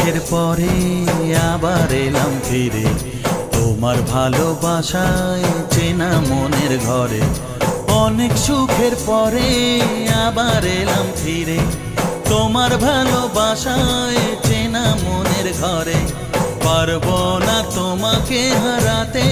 সুখের পরে আবার এলাম ফিরে তোমার ভালোবাসায় চেনা মনের ঘরে। অনেক সুখের পরে আবার এলাম ফিরে তোমার ভালোবাসায় চেনা মনের ঘরে। পারবো না তোমাকে হারাতে,